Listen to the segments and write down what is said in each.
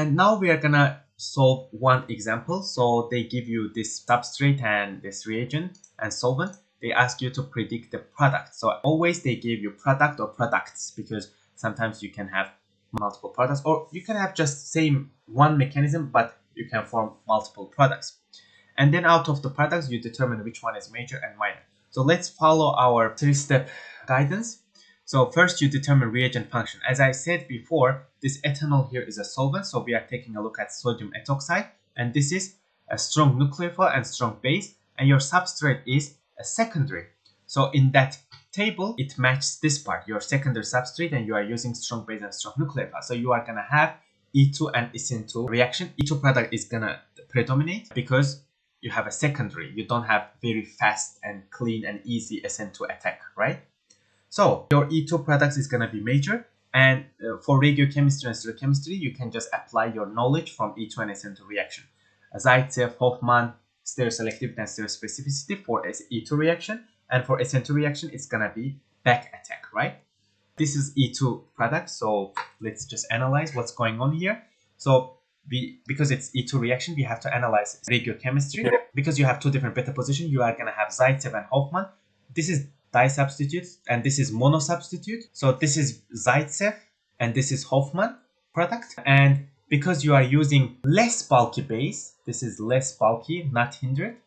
And now we are gonna solve one example. So they give you this substrate and this reagent and solvent. They ask you to predict the product. So always they give you product or products, because sometimes you can have multiple products, or you can have just same one mechanism, but you can form multiple products. And then out of the products, you determine which one is major and minor. So let's follow our 3-step guidance. So first you determine reagent function. As I said before, this ethanol here is a solvent. So we are taking a look at sodium ethoxide, and this is a strong nucleophile and strong base, and your substrate is a secondary. So in that table, it matches this part, your secondary substrate, and you are using strong base and strong nucleophile. So you are gonna have E2 and SN2 reaction. E2 product is gonna predominate because you have a secondary. You don't have very fast and clean and easy SN2 attack, right? So your E2 products is gonna be major, and for radiochemistry and stereochemistry, you can just apply your knowledge from E2 and SN2 reaction. Zaitsev, Hoffman, stereoselectivity and stereospecificity for E2 reaction, and for SN2 reaction, it's gonna be back attack, right? This is E2 product, so let's just analyze what's going on here. So because it's E2 reaction, we have to analyze radiochemistry. Because you have two different beta positions, you are gonna have Zaitsev and Hoffman. This is disubstitute and this is monosubstitute. So this is Zaitsev and this is Hoffman product. And because you are using less bulky base, this is less bulky, not hindered,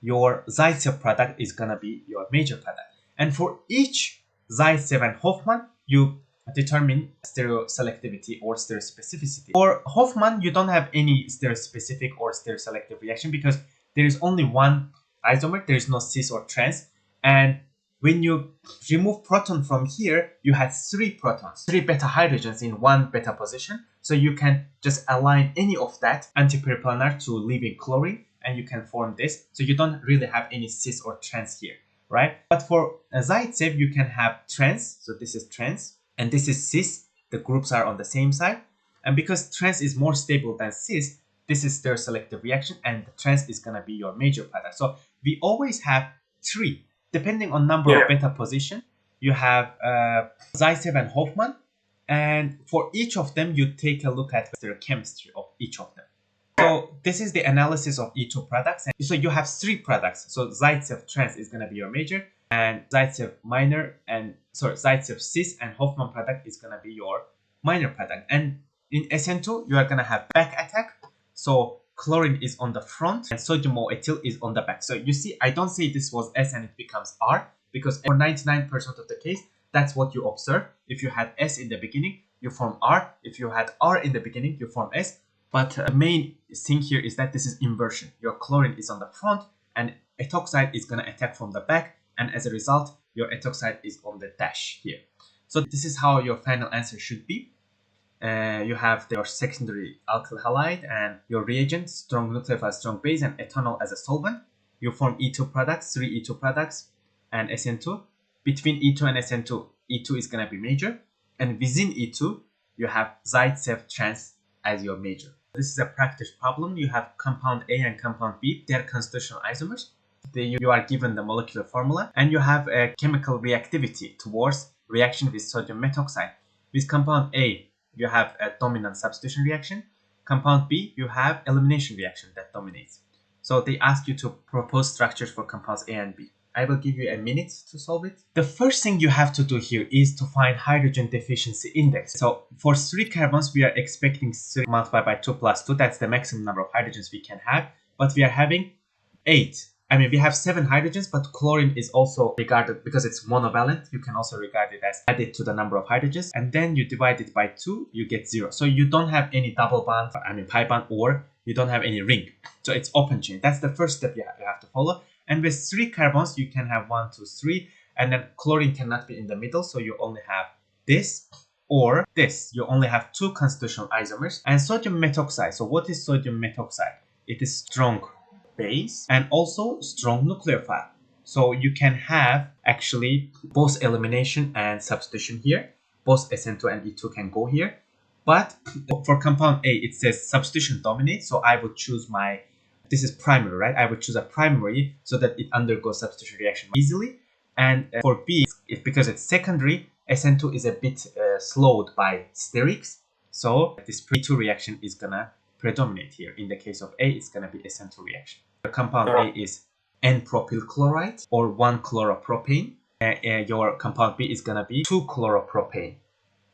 your Zaitsev product is gonna be your major product. And for each Zaitsev and Hoffman, you determine stereoselectivity or stereospecificity. For Hoffman, you don't have any stereospecific or stereoselective reaction because there is only one isomer, there is no cis or trans. And when you remove proton from here, you had 3 protons, 3 beta hydrogens in one beta position. So you can just align any of that antiperiplanar to leaving chlorine, and you can form this. So you don't really have any cis or trans here, right? But for Zaitsev, you can have trans. So this is trans and this is cis. The groups are on the same side. And because trans is more stable than cis, this is stereoselective reaction, and the trans is going to be your major product. So we always have 3. Depending on number of beta position, you have Zaitsev and Hoffman, and for each of them, you take a look at the stereochemistry of each of them. So this is the analysis of E2 products. And so you have 3 products. So Zaitsev trans is going to be your major, and Zaitsev minor, and Zaitsev cis and Hoffman product is going to be your minor product. And in SN2, you are going to have back attack. So chlorine is on the front and sodium ethyl is on the back. So you see, I don't say this was S and it becomes R, because for 99% of the case, that's what you observe. If you had S in the beginning, you form R. If you had R in the beginning, you form S. But the main thing here is that this is inversion. Your chlorine is on the front and ethoxide is going to attack from the back. And as a result, your ethoxide is on the dash here. So this is how your final answer should be. You have your secondary alkyl halide and your reagent, strong nucleophile, strong base, and ethanol as a solvent. You form E2 products, 3 E2 products, and SN2. Between E2 and SN2, E2 is going to be major. And within E2, you have Zaitsev trans as your major. This is a practice problem. You have compound A and compound B. They are constitutional isomers. You are given the molecular formula, and you have a chemical reactivity towards reaction with sodium methoxide. With compound A, you have a dominant substitution reaction. Compound B, you have elimination reaction that dominates. So they ask you to propose structures for compounds A and B. I will give you a minute to solve it. The first thing you have to do here is to find hydrogen deficiency index. So for 3 carbons, we are expecting 3 multiplied by 2 plus 2. That's the maximum number of hydrogens we can have. But we are having 8. I mean, we have 7 hydrogens, but chlorine is also regarded, because it's monovalent, you can also regard it as added to the number of hydrogens. And then you divide it by 2, you get 0. So you don't have any double bond, pi bond, or you don't have any ring. So it's open chain. That's the first step you have to follow. And with 3 carbons, you can have 1, 2, 3. And then chlorine cannot be in the middle. So you only have this or this. You only have 2 constitutional isomers. And sodium methoxide. So what is sodium methoxide? It is strong base and also strong nucleophile. So you can have actually both elimination and substitution here. Both SN2 and E2 can go here. But for compound A, it says substitution dominates. So I would choose this is primary, right? I would choose a primary so that it undergoes substitution reaction easily. And for B, because it's secondary, SN2 is a bit slowed by sterics. So this E2 reaction is gonna predominate here. In the case of A, it's gonna be SN2 reaction. The compound A is N-propyl chloride or 1-chloropropane. Your compound B is gonna be 2-chloropropane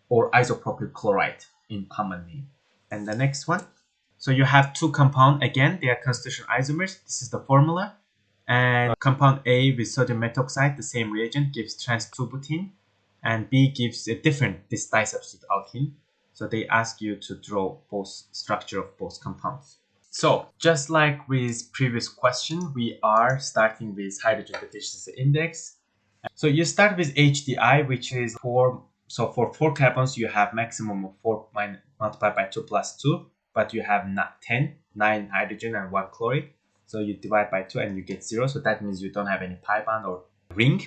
or isopropyl chloride in common name. And the next one. So you have two compounds. Again, they are constitutional isomers. This is the formula. And compound A with sodium methoxide, the same reagent, gives trans-2-butene. And B gives a different, this disubstitute alkene. So they ask you to draw both structure of both compounds. So just like with previous question, we are starting with hydrogen deficiency index. So you start with HDI, which is 4. So for 4 carbons, you have maximum of 4 multiplied by 2 plus 2. But you have 9 hydrogen and 1 chloride. So you divide by 2 and you get 0. So that means you don't have any pi bond or ring.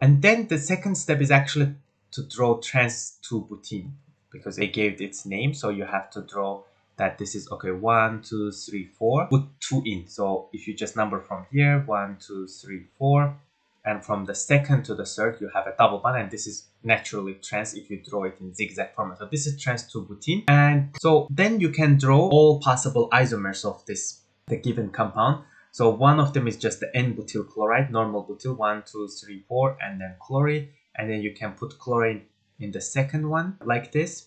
And then the second step is actually to draw trans-2-butene because they gave its name. So you have to draw that this is, okay, 1, 2, 3, 4. Put 2 in. So if you just number from here, 1, 2, 3, 4. And from the second to the third, you have a double bond. And this is naturally trans if you draw it in zigzag format. So this is trans-2-butene. And so then you can draw all possible isomers of the given compound. So one of them is just the N-butyl chloride, normal butyl, 1, 2, 3, 4, and then chlorine. And then you can put chlorine in the second one like this.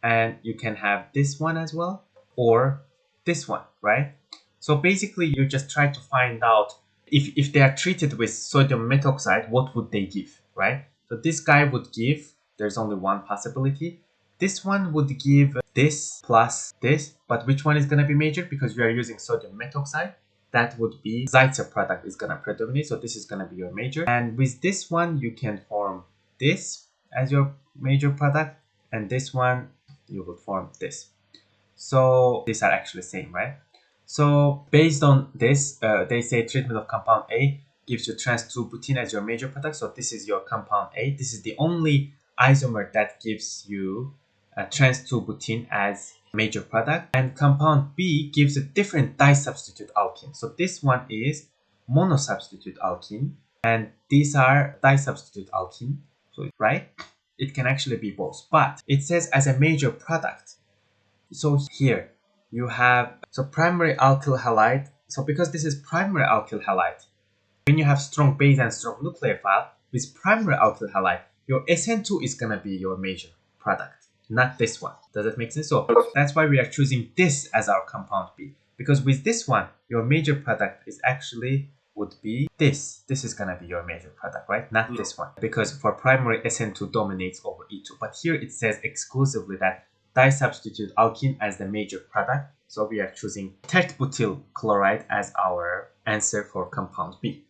And you can have this one as well, or this one, right? So basically, you just try to find out if they are treated with sodium methoxide, what would they give, right? So this guy would give, there's only one possibility. This one would give this plus this, but which one is going to be major? Because we are using sodium methoxide, that would be Zaitsev product is going to predominate. So this is going to be your major. And with this one, you can form this as your major product. And this one, you will form this. So these are actually the same, right? So based on this, they say treatment of compound A gives you trans-2-butene as your major product. So this is your compound A. This is the only isomer that gives you trans-2-butene as major product. And compound B gives a different disubstitute alkene. So this one is monosubstitute alkene. And these are disubstitute alkene. So, right? It can actually be both. But it says as a major product. So here you have, so primary alkyl halide. So because this is primary alkyl halide, when you have strong base and strong nucleophile, with primary alkyl halide, your SN2 is going to be your major product, not this one. Does that make sense? So that's why we are choosing this as our compound B. Because with this one, your major product is actually would be this. This is going to be your major product, right? Not this one. Because for primary, SN2 dominates over E2. But here it says exclusively that disubstitute alkene as the major product. So we are choosing tert-butyl chloride as our answer for compound B.